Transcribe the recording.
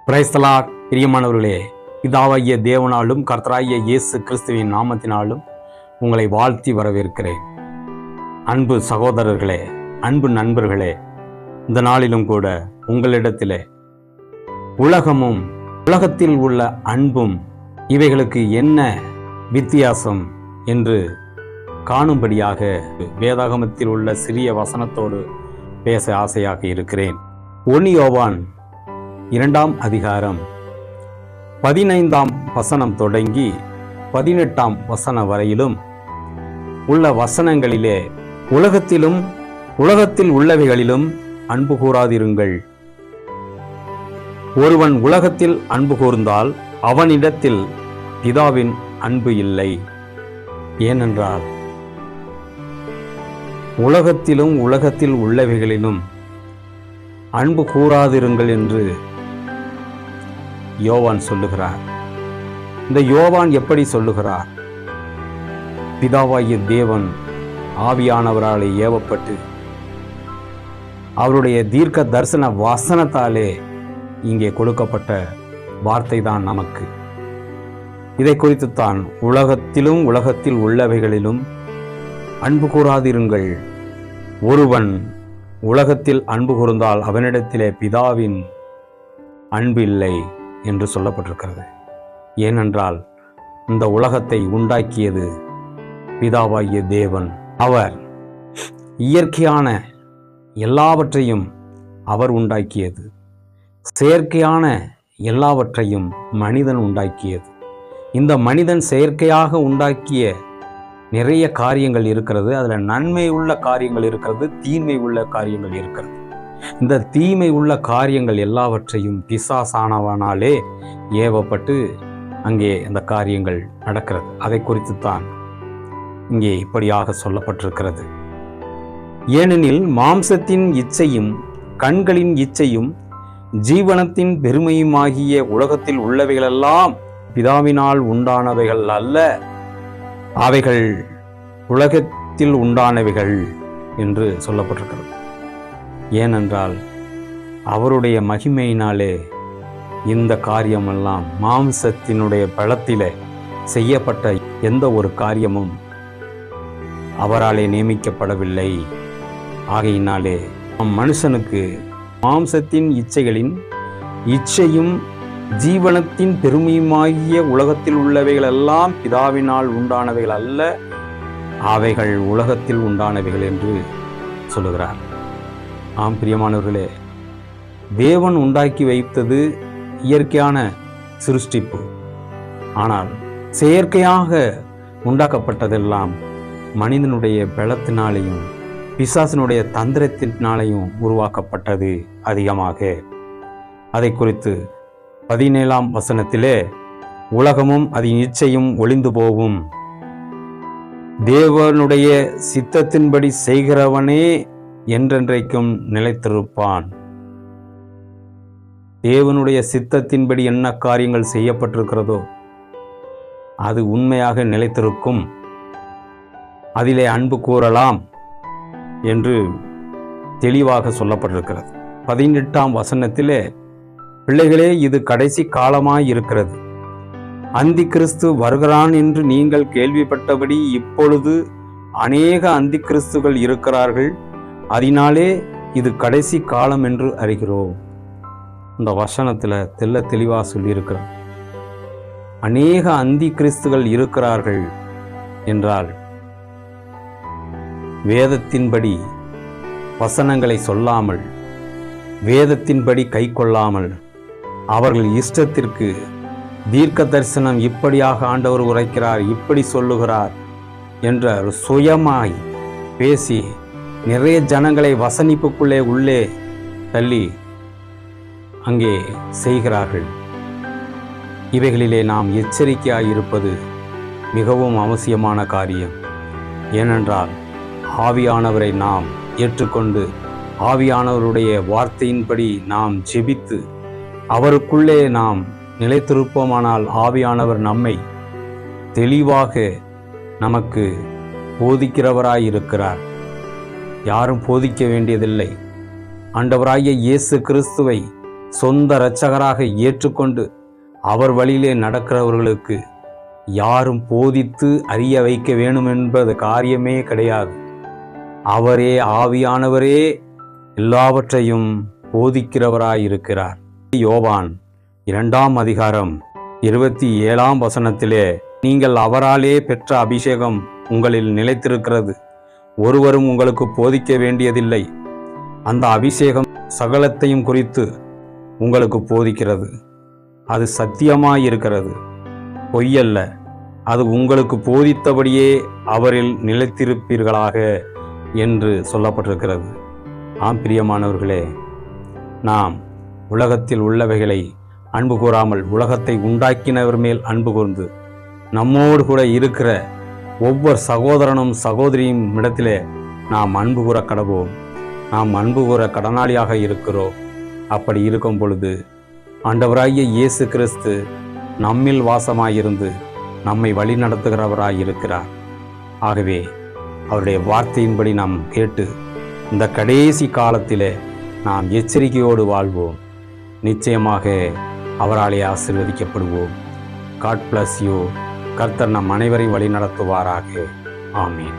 Praise the Lord. பிரியமானவர்களே, பிதாவாகிய தேவனாலும் கர்த்தராகிய இயேசு கிறிஸ்துவின் நாமத்தினாலும் உங்களை வாழ்த்தி வரவேற்கிறேன். அன்பு சகோதரர்களே, அன்பு நண்பர்களே, இந்த நாளிலும் கூட உங்களிடத்திலே உலகமும் உலகத்தில் உள்ள அன்பும் இவைகளுக்கு என்ன வித்தியாசம் என்று காணும்படியாக வேதாகமத்தில் உள்ள சிறிய வசனத்தோடு பேச ஆசையாக இருக்கிறேன். 1 யோவான் 2ஆம் அதிகாரம் 15ஆம் வசனம் தொடங்கி 18ஆம் வசனம் வரையிலும் உள்ள வசனங்களிலே உலகத்தில் உள்ளவைகளிலும் அன்பு கூறாதிருங்கள். ஒருவன் உலகத்தில் அன்பு கூர்ந்தால் அவனிடத்தில் பிதாவின் அன்பு இல்லை. ஏனென்றால் உலகத்தில் உள்ளவைகளிலும் அன்பு கூறாதிருங்கள் என்று யோவான் சொல்லுகிறார். இந்த யோவான் எப்படி சொல்லுகிறார்? பிதாவாகிய தேவன் ஆவியானவராலே ஏவப்பட்டு அவருடைய தீர்க்க தரிசன வசனத்தாலே இங்கே கொடுக்கப்பட்ட வார்த்தை தான் நமக்கு. இதை குறித்துத்தான் உலகத்தில் உள்ளவைகளிலும் அன்பு கூறாதிருங்கள். ஒருவன் உலகத்தில் அன்பு கூர்ந்தால் அவனிடத்திலே பிதாவின் அன்பு இல்லை என்று சொல்லப்பட்டிருக்கிறது. ஏனென்றால் இந்த உலகத்தை உண்டாக்கியது பிதாவாகிய தேவன். அவர் இயற்கையான எல்லாவற்றையும் அவர் உண்டாக்கியது. செயற்கையான எல்லாவற்றையும் மனிதன் உண்டாக்கியது. இந்த மனிதன் செயற்கையாக உண்டாக்கிய நிறைய காரியங்கள் இருக்கிறது. அதில் நன்மை உள்ள காரியங்கள் இருக்கிறது, தீமை உள்ள காரியங்கள் இருக்கிறது. இந்த தீமை உள்ள காரியங்கள் எல்லாவற்றையும் பிசாசானவனாலே ஏவப்பட்டு அங்கே இந்த காரியங்கள் நடக்கிறது. அதை குறித்துத்தான் இங்கே இப்படியாக சொல்லப்பட்டிருக்கிறது. ஏனெனில் மாம்சத்தின் இச்சையும் கண்களின் இச்சையும் ஜீவனத்தின் பெருமையுமாகிய உலகத்தில் உள்ளவைகளெல்லாம் பிதாவினால் உண்டானவைகள் அல்ல, அவைகள் உலகத்தில் உண்டானவைகள் என்று சொல்லப்பட்டிருக்கிறது. ஏனென்றால் அவருடைய மகிமையினாலே இந்த காரியமெல்லாம் மாம்சத்தினுடைய பலத்திலே செய்யப்பட்ட எந்த ஒரு காரியமும் அவராலே நியமிக்கப்படவில்லை. ஆகையினாலே மனுஷனுக்கு மாம்சத்தின் இச்சையும் ஜீவனத்தின் பெருமையுமாகிய உலகத்தில் உள்ளவைகள் எல்லாம் பிதாவினால் உண்டானவைகள் அல்ல, அவைகள் உலகத்தில் உண்டானவைகள் என்று சொல்லுகிறார். ஆம் பிரியமானவர்களே, தேவன் உண்டாக்கி வைத்தது இயற்கையான சிருஷ்டிப்பு. ஆனால் செயற்கையாக உண்டாக்கப்பட்டதெல்லாம் மனிதனுடைய பலத்தினாலேயும் பிசாசினுடைய தந்திரத்தினாலேயும் உருவாக்கப்பட்டது அதிகமாக. அதை குறித்து 17ஆம் வசனத்திலே உலகமும் அதன் இச்சையும் ஒளிந்து போகும், தேவனுடைய சித்தத்தின்படி செய்கிறவனே என்றென்றைக்கும் நிலைத்திருப்பான். தேவனுடைய சித்தத்தின்படி என்ன காரியங்கள் செய்யப்பட்டிருக்கிறதோ அது உண்மையாக நிலைத்திருக்கும். அதிலே அன்பு கூறலாம் என்று தெளிவாக சொல்லப்பட்டிருக்கிறது. 18ஆம் வசனத்திலே, பிள்ளைகளே, இது கடைசி காலமாய் இருக்கிறது. அந்தி கிறிஸ்து வருகிறான் என்று நீங்கள் கேள்விப்பட்டபடி இப்பொழுது அநேக அந்தி கிறிஸ்துகள் இருக்கிறார்கள். அதனாலே இது கடைசி காலம் என்று அறிகிறோம். இந்த வசனத்தில் தெளிவாக சொல்லியிருக்கிறார். அநேக அந்தி கிறிஸ்துகள் இருக்கிறார்கள் என்றால் வேதத்தின்படி வசனங்களை சொல்லாமல், வேதத்தின்படி கை கொள்ளாமல், அவர்கள் இஷ்டத்திற்கு தீர்க்க தரிசனம் இப்படியாக ஆண்டவர் உரைக்கிறார், இப்படி சொல்லுகிறார் என்ற சுயமாய் பேசி நிறைய ஜனங்களை வசனிப்புக்குள்ளே உள்ளே தள்ளி அங்கே செய்கிறார்கள். இவைகளிலே நாம் எச்சரிக்கையாயிருப்பது மிகவும் அவசியமான காரியம். ஏனென்றால் ஆவியானவரை நாம் ஏற்றுக்கொண்டு ஆவியானவருடைய வார்த்தையின்படி நாம் ஜெபித்து அவருக்குள்ளே நாம் நிலைத்திருப்போமானால் ஆவியானவர் நம்மை தெளிவாக நமக்கு போதிக்கிறவராயிருக்கிறார். யாரும் போதிக்க வேண்டியதில்லை. ஆண்டவராகிய இயேசு கிறிஸ்துவை சொந்த இரட்சகராக ஏற்றுக்கொண்டு அவர் வழியிலே நடக்கிறவர்களுக்கு யாரும் போதித்து அறிய வைக்க வேணும் என்பது காரியமே கிடையாது. அவரே, ஆவியானவரே எல்லாவற்றையும் போதிக்கிறவராயிருக்கிறார். யோவான் 2ஆம் அதிகாரம் 27ஆம் வசனத்திலே, நீங்கள் அவராலே பெற்ற அபிஷேகம் உங்களில் நிலைத்திருக்கிறது, ஒருவரும் உங்களுக்கு போதிக்க வேண்டியதில்லை. அந்த அபிஷேகம் சகலத்தையும் குறித்து உங்களுக்கு போதிக்கிறது. அது சத்தியமாயிருக்கிறது, பொய்யல்ல. அது உங்களுக்கு போதித்தபடியே அவரில் நிலைத்திருப்பீர்களாக என்று சொல்லப்பட்டிருக்கிறது. ஆம் பிரியமானவர்களே, நாம் உலகத்தில் உள்ளவைகளை அன்பு கூறாமல் உலகத்தை உண்டாக்கினவர் மேல் அன்பு கூர்ந்து நம்மோடு கூட இருக்கிற ஒவ்வொரு சகோதரனும் சகோதரியும் இடத்திலே நாம் அன்பு கூற கடவோம். நாம் அன்பு கூற கடனாளியாக இருக்கிறோம். அப்படி இருக்கும் பொழுது ஆண்டவராகிய இயேசு கிறிஸ்து நம்மில் வாசமாயிருந்து நம்மை வழி நடத்துகிறவராயிருக்கிறார். ஆகவே அவருடைய வார்த்தையின்படி நாம் கேட்டு இந்த கடைசி காலத்திலே நாம் எச்சரிக்கையோடு வாழ்வோம். நிச்சயமாக அவராலே ஆசீர்வதிக்கப்படுவோம். God bless you. கர்த்தர் நம் அனைவரையும் வழி நடத்துவாராக. ஆமீன்.